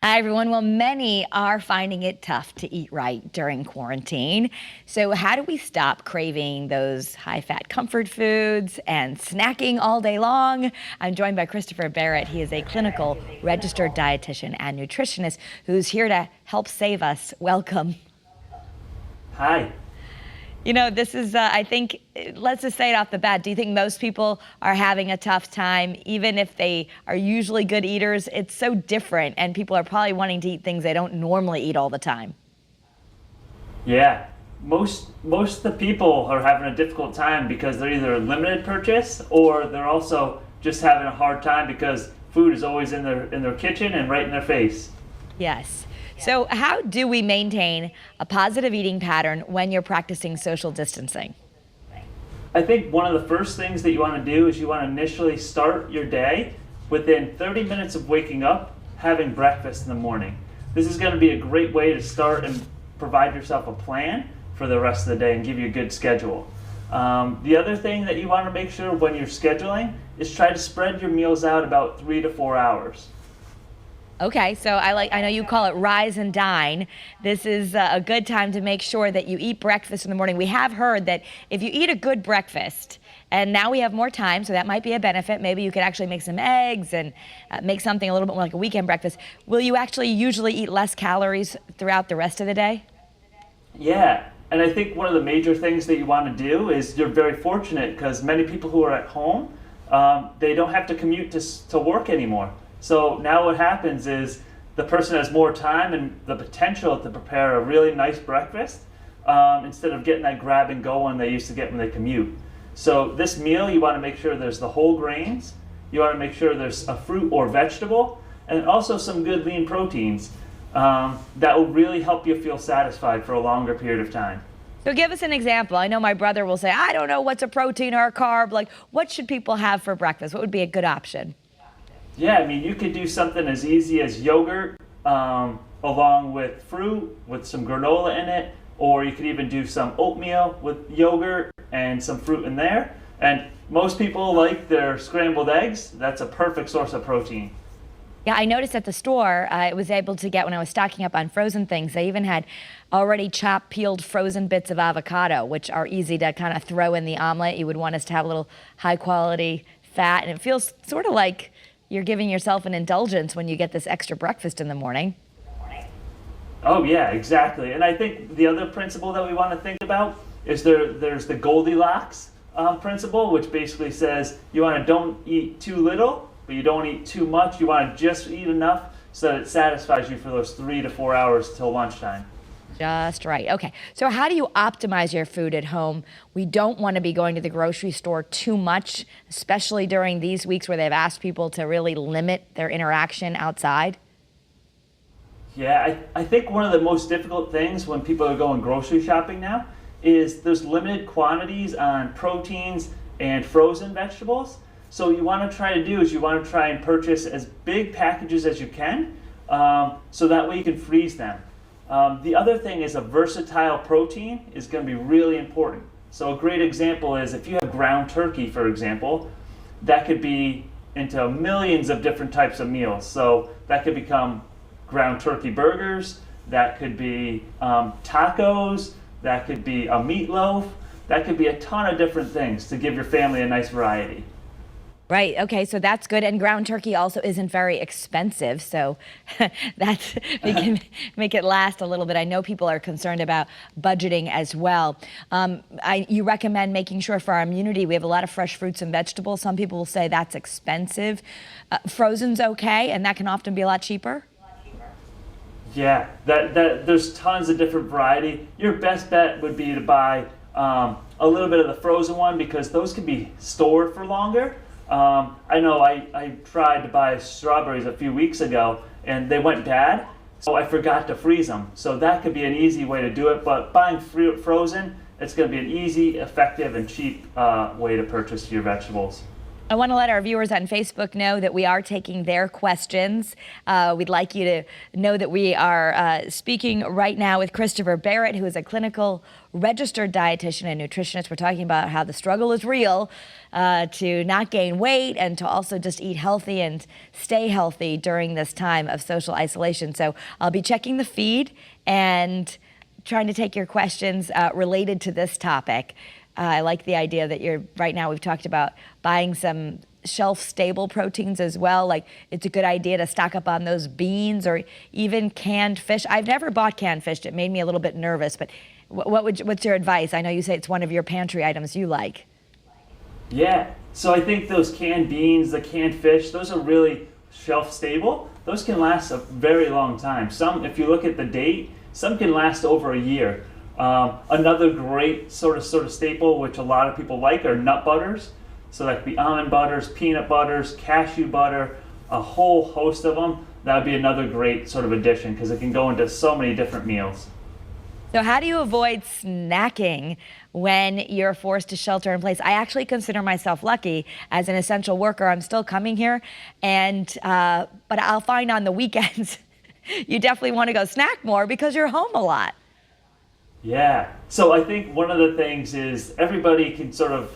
Hi, everyone. Well, many are finding it tough to eat right during quarantine. So, how do we stop craving those high fat comfort foods and snacking all day long? I'm joined by Christopher Barrett. He is a clinical registered dietitian and nutritionist who's here to help save us. Welcome. Hi. This is, I think, let's just say it off the bat. Do you think most people are having a tough time, even if they are usually good eaters? It's so different, and people are probably wanting to eat things they don't normally eat all the time. Yeah, most of the people are having a difficult time because they're either limited purchase or they're also just having a hard time because food is always in their kitchen and right in their face. Yes. So, how do we maintain a positive eating pattern when you're practicing social distancing? I think one of the first things that you want to do is you want to initially start your day within 30 minutes of waking up, having breakfast in the morning. This is going to be a great way to start and provide yourself a plan for the rest of the day and give you a good schedule. The other thing that you want to make sure when you're scheduling is try to spread your meals out about 3 to 4 hours. Okay, so I know you call it rise and dine. This is a good time to make sure that you eat breakfast in the morning. We have heard that if you eat a good breakfast, and now we have more time, so that might be a benefit. Maybe you could actually make some eggs and make something a little bit more like a weekend breakfast. Will you actually usually eat less calories throughout the rest of the day? Yeah, and I think one of the major things that you want to do is you're very fortunate because many people who are at home, they don't have to commute to work anymore. So now what happens is the person has more time and the potential to prepare a really nice breakfast instead of getting that grab and go one they used to get when they commute. So this meal, you want to make sure there's the whole grains, you want to make sure there's a fruit or vegetable, and also some good lean proteins that will really help you feel satisfied for a longer period of time. So give us an example. I know my brother will say, I don't know what's a protein or a carb. Like, what should people have for breakfast? What would be a good option? Yeah, I mean, you could do something as easy as yogurt along with fruit with some granola in it, or you could even do some oatmeal with yogurt and some fruit in there. And most people like their scrambled eggs. That's a perfect source of protein. Yeah, I noticed at the store, I was able to get, when I was stocking up on frozen things, they even had already chopped, peeled frozen bits of avocado, which are easy to kind of throw in the omelet. You would want us to have a little high quality fat, and it feels sort of like you're giving yourself an indulgence when you get this extra breakfast in the morning. Oh yeah, exactly. And I think the other principle that we want to think about is there's the Goldilocks principle, which basically says you want to don't eat too little, but you don't eat too much. You want to just eat enough so that it satisfies you for those 3 to 4 hours till lunchtime. Just right. Okay. So how do you optimize your food at home? We don't want to be going to the grocery store too much, especially during these weeks where they've asked people to really limit their interaction outside. Yeah, I think one of the most difficult things when people are going grocery shopping now is there's limited quantities on proteins and frozen vegetables. So what you want to try to do is you want to try and purchase as big packages as you can so that way you can freeze them. The other thing is a versatile protein is going to be really important. So a great example is if you have ground turkey, for example, that could be into millions of different types of meals. So that could become ground turkey burgers, that could be tacos, that could be a meatloaf, that could be a ton of different things to give your family a nice variety. Right. Okay. So that's good. And ground turkey also isn't very expensive. So that's, we can make it last a little bit. I know people are concerned about budgeting as well. You recommend making sure for our immunity, we have a lot of fresh fruits and vegetables. Some people will say that's expensive. Frozen's okay, and that can often be a lot cheaper. Yeah, there's tons of different variety. Your best bet would be to buy a little bit of the frozen one because those can be stored for longer. I know I tried to buy strawberries a few weeks ago and they went bad, so I forgot to freeze them. So that could be an easy way to do it, but buying frozen, it's going to be an easy, effective, and cheap way to purchase your vegetables. I want to let our viewers on Facebook know that we are taking their questions. We'd like you to know that we are speaking right now with Christopher Barrett, who is a clinical registered dietitian and nutritionist. We're talking about how the struggle is real to not gain weight and to also just eat healthy and stay healthy during this time of social isolation. So I'll be checking the feed and trying to take your questions related to this topic. I like the idea that right now we've talked about buying some shelf-stable proteins as well. Like, it's a good idea to stock up on those beans or even canned fish. I've never bought canned fish. It made me a little bit nervous, but what's your advice? I know you say it's one of your pantry items you like. Yeah, so I think those canned beans, the canned fish, those are really shelf-stable. Those can last a very long time. Some, if you look at the date, some can last over a year. Another great sort of staple, which a lot of people like, are nut butters. So that could be almond butters, peanut butters, cashew butter, a whole host of them. That would be another great sort of addition because it can go into so many different meals. So how do you avoid snacking when you're forced to shelter in place? I actually consider myself lucky as an essential worker. I'm still coming here, but I'll find on the weekends you definitely want to go snack more because you're home a lot. Yeah. So I think one of the things is everybody can sort of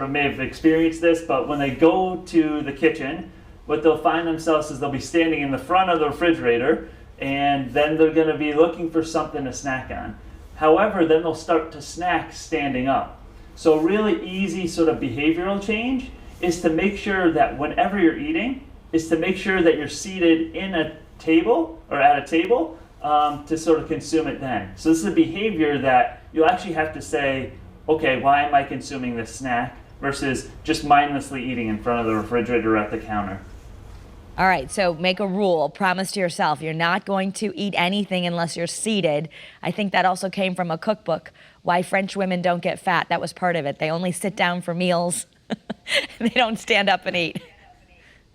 may have experienced this, but when they go to the kitchen, what they'll find themselves is they'll be standing in the front of the refrigerator, and then they're going to be looking for something to snack on. However, then they'll start to snack standing up. So a really easy sort of behavioral change is to make sure that whenever you're eating, is to make sure that you're seated in a table or at a table to sort of consume it then. So this is a behavior that you'll actually have to say, okay, why am I consuming this snack versus just mindlessly eating in front of the refrigerator or at the counter. All right, so make a rule, promise to yourself, you're not going to eat anything unless you're seated. I think that also came from a cookbook, Why French Women Don't Get Fat. That was part of it. They only sit down for meals. They don't stand up and eat.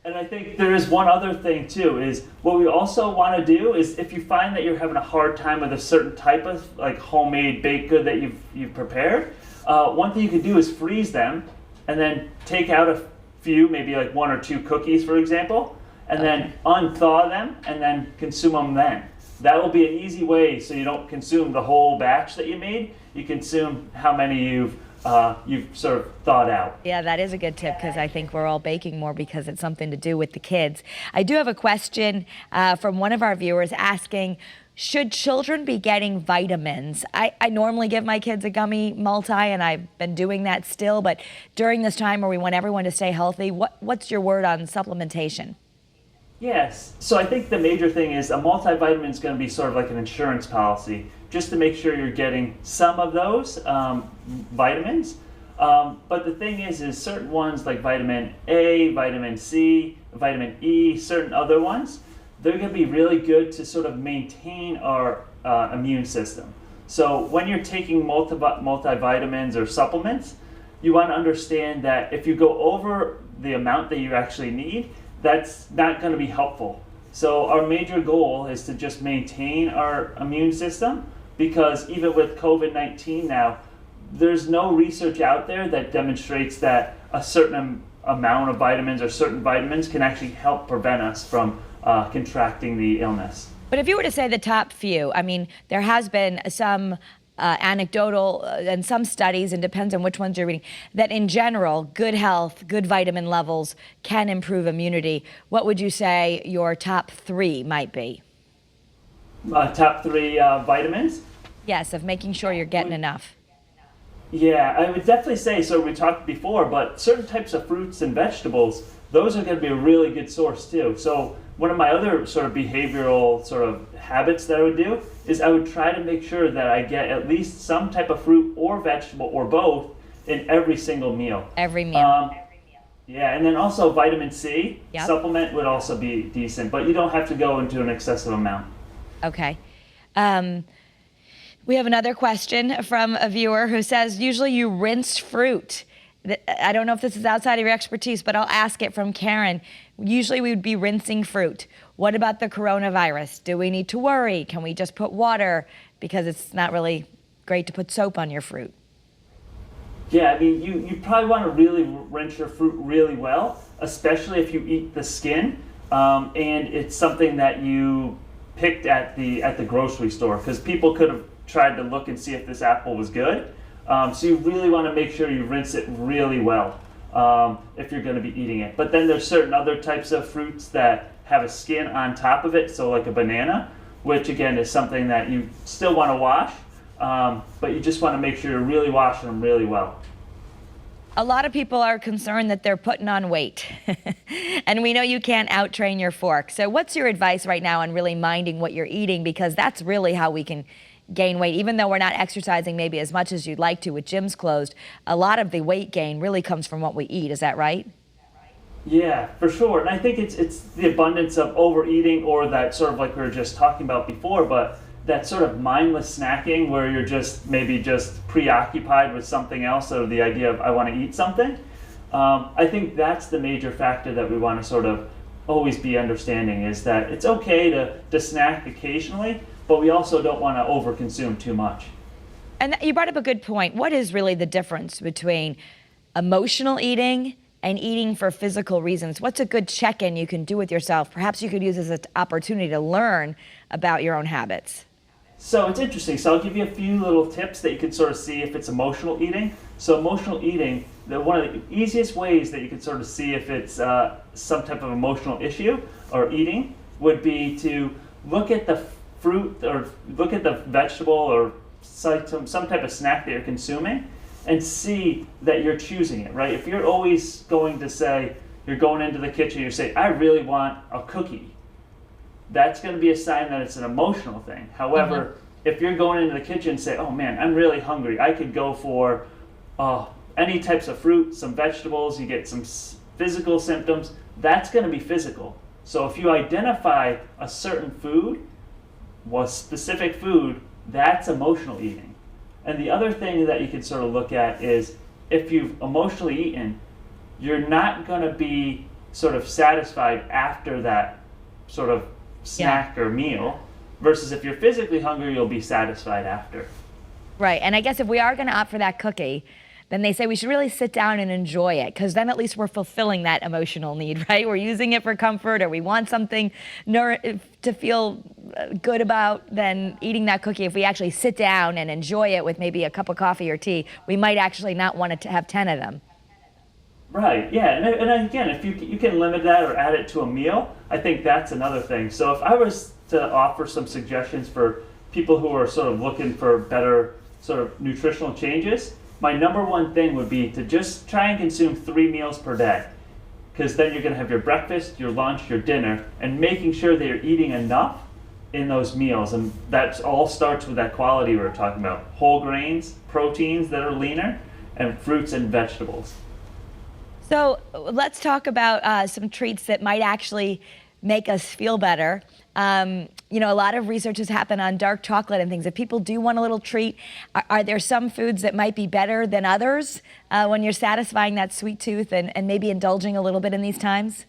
And I think there is one other thing too, is what we also want to do is if you find that you're having a hard time with a certain type of like homemade baked good that you've prepared, one thing you can do is freeze them and then take out a few, maybe like 1 or 2 cookies, for example, and then unthaw them and then consume them then. That will be an easy way so you don't consume the whole batch that you made. You consume how many you've sort of thawed out. Yeah, that is a good tip because I think we're all baking more because it's something to do with the kids. I do have a question from one of our viewers asking, should children be getting vitamins? I normally give my kids a gummy multi, and I've been doing that still, but during this time where we want everyone to stay healthy, what's your word on supplementation? Yes, so I think the major thing is a multivitamin is going to be sort of like an insurance policy, just to make sure you're getting some of those vitamins. But the thing is certain ones like vitamin A, vitamin C, vitamin E, certain other ones, they're going to be really good to sort of maintain our immune system. So when you're taking multivitamins or supplements, you want to understand that if you go over the amount that you actually need, that's not going to be helpful. So our major goal is to just maintain our immune system, because even with COVID-19 now, there's no research out there that demonstrates that a certain amount of vitamins or certain vitamins can actually help prevent us from contracting the illness. But if you were to say the top few, I mean, there has been some anecdotal and some studies, and depends on which ones you're reading, that in general, good health, good vitamin levels can improve immunity. What would you say your top 3 might be? Top 3 vitamins? Yes, of making sure you're getting enough. Yeah, I would definitely say, so we talked before, but certain types of fruits and vegetables, those are going to be a really good source too. So one of my other sort of behavioral sort of habits that I would do is I would try to make sure that I get at least some type of fruit or vegetable or both in every single meal. Every meal. Yeah, and then also vitamin C supplement would also be decent, but you don't have to go into an excessive amount. Okay. We have another question from a viewer who says, usually you rinse fruit. I don't know if this is outside of your expertise, but I'll ask it from Karen. Usually we would be rinsing fruit. What about the coronavirus? Do we need to worry? Can we just put water? Because it's not really great to put soap on your fruit. Yeah, I mean, you probably want to really rinse your fruit really well, especially if you eat the skin, and it's something that you picked at the grocery store, because people could have tried to look and see if this apple was good. So you really want to make sure you rinse it really well if you're going to be eating it. But then there's certain other types of fruits that have a skin on top of it, so like a banana, which again is something that you still want to wash. But you just want to make sure you're really washing them really well. A lot of people are concerned that they're putting on weight. And we know you can't out-train your fork. So what's your advice right now on really minding what you're eating? Because that's really how we can gain weight. Even though we're not exercising maybe as much as you'd like to with gyms closed, a lot of the weight gain really comes from what we eat. Is that right? Yeah, for sure. And I think it's the abundance of overeating, or that sort of like we were just talking about before, but that sort of mindless snacking where you're just maybe just preoccupied with something else, or the idea of I want to eat something. I think that's the major factor that we want to sort of always be understanding, is that it's okay to snack occasionally, but we also don't want to overconsume too much. And you brought up a good point. What is really the difference between emotional eating and eating for physical reasons? What's a good check-in you can do with yourself? Perhaps you could use this as an opportunity to learn about your own habits. So it's interesting. So I'll give you a few little tips that you can sort of see if it's emotional eating. So emotional eating, one of the easiest ways that you can sort of see if it's some type of emotional issue or eating would be to look at the fruit or look at the vegetable or some type of snack that you're consuming and see that you're choosing it, right? If you're always going to say, you're going into the kitchen, you say, I really want a cookie, that's going to be a sign that it's an emotional thing. However, if you're going into the kitchen and say, oh man, I'm really hungry, I could go for any types of fruit, some vegetables, you get some physical symptoms, that's going to be physical. So if you identify a certain food, a specific food, that's emotional eating. And the other thing that you can sort of look at is if you've emotionally eaten, you're not going to be sort of satisfied after that sort of snack or meal, versus if you're physically hungry, you'll be satisfied after. Right. And I guess if we are going to opt for that cookie, then they say we should really sit down and enjoy it, because then at least we're fulfilling that emotional need, right? We're using it for comfort, or we want something to feel good about. Then eating that cookie, if we actually sit down and enjoy it with maybe a cup of coffee or tea, we might actually not want to have 10 of them. Right, yeah, and again, if you can limit that or add it to a meal, I think that's another thing. So if I was to offer some suggestions for people who are sort of looking for better sort of nutritional changes, my number one thing would be to just try and consume 3 meals per day. Because then you're going to have your breakfast, your lunch, your dinner, and making sure that you're eating enough in those meals. And that all starts with that quality we were talking about. Whole grains, proteins that are leaner, and fruits and vegetables. So let's talk about some treats that might actually make us feel better. You know, a lot of research has happened on dark chocolate and things. If people do want a little treat, are there some foods that might be better than others when you're satisfying that sweet tooth and maybe indulging a little bit in these times?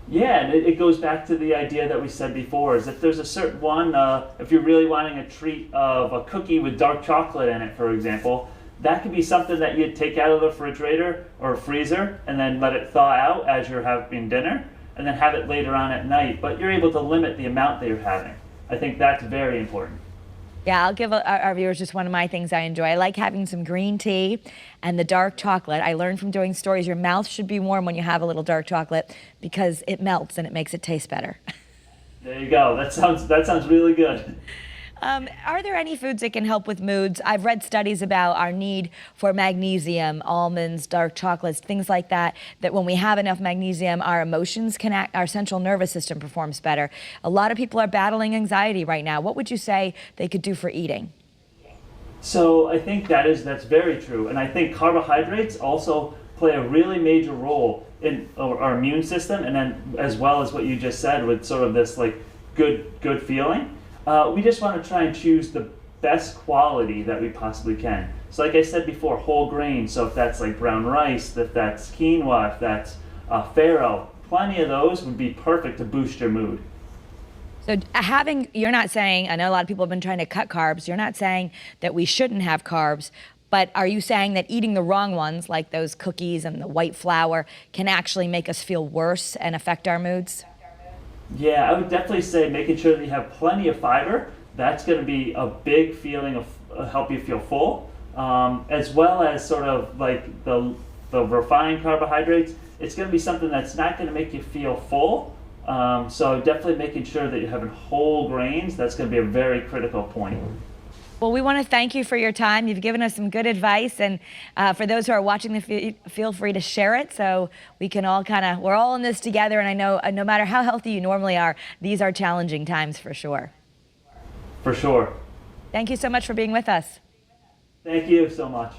Yeah, and it goes back to the idea that we said before, is if there's a certain one, if you're really wanting a treat of a cookie with dark chocolate in it, for example, that could be something that you'd take out of the refrigerator or freezer and then let it thaw out as you're having dinner, and then have it later on at night. But you're able to limit the amount that you're having. I think that's very important. Yeah, I'll give our viewers just one of my things I enjoy. I like having some green tea and the dark chocolate. I learned from doing stories, your mouth should be warm when you have a little dark chocolate because it melts and it makes it taste better. There you go. That sounds really good. Are there any foods that can help with moods? I've read studies about our need for magnesium, almonds, dark chocolates, things like that, that when we have enough magnesium, our emotions can act, our central nervous system performs better. A lot of people are battling anxiety right now. What would you say they could do for eating? So I think that's very true. And I think carbohydrates also play a really major role in our immune system, and then as well as what you just said with sort of this like good feeling. We just want to try and choose the best quality that we possibly can. So like I said before, whole grains, so if that's like brown rice, if that's quinoa, if that's farro, plenty of those would be perfect to boost your mood. So you're not saying, I know a lot of people have been trying to cut carbs, you're not saying that we shouldn't have carbs, But are you saying that eating the wrong ones, like those cookies and the white flour, can actually make us feel worse and affect our moods? Yeah, I would definitely say making sure that you have plenty of fiber. That's going to be a big feeling of help you feel full, as well as sort of like the refined carbohydrates. It's going to be something that's not going to make you feel full. So definitely making sure that you're having whole grains. That's going to be a very critical point. Well, we want to thank you for your time. You've given us some good advice, and for those who are watching the feed, feel free to share it so we can all we're all in this together, and I know no matter how healthy you normally are, these are challenging times for sure. For sure. Thank you so much for being with us. Thank you so much.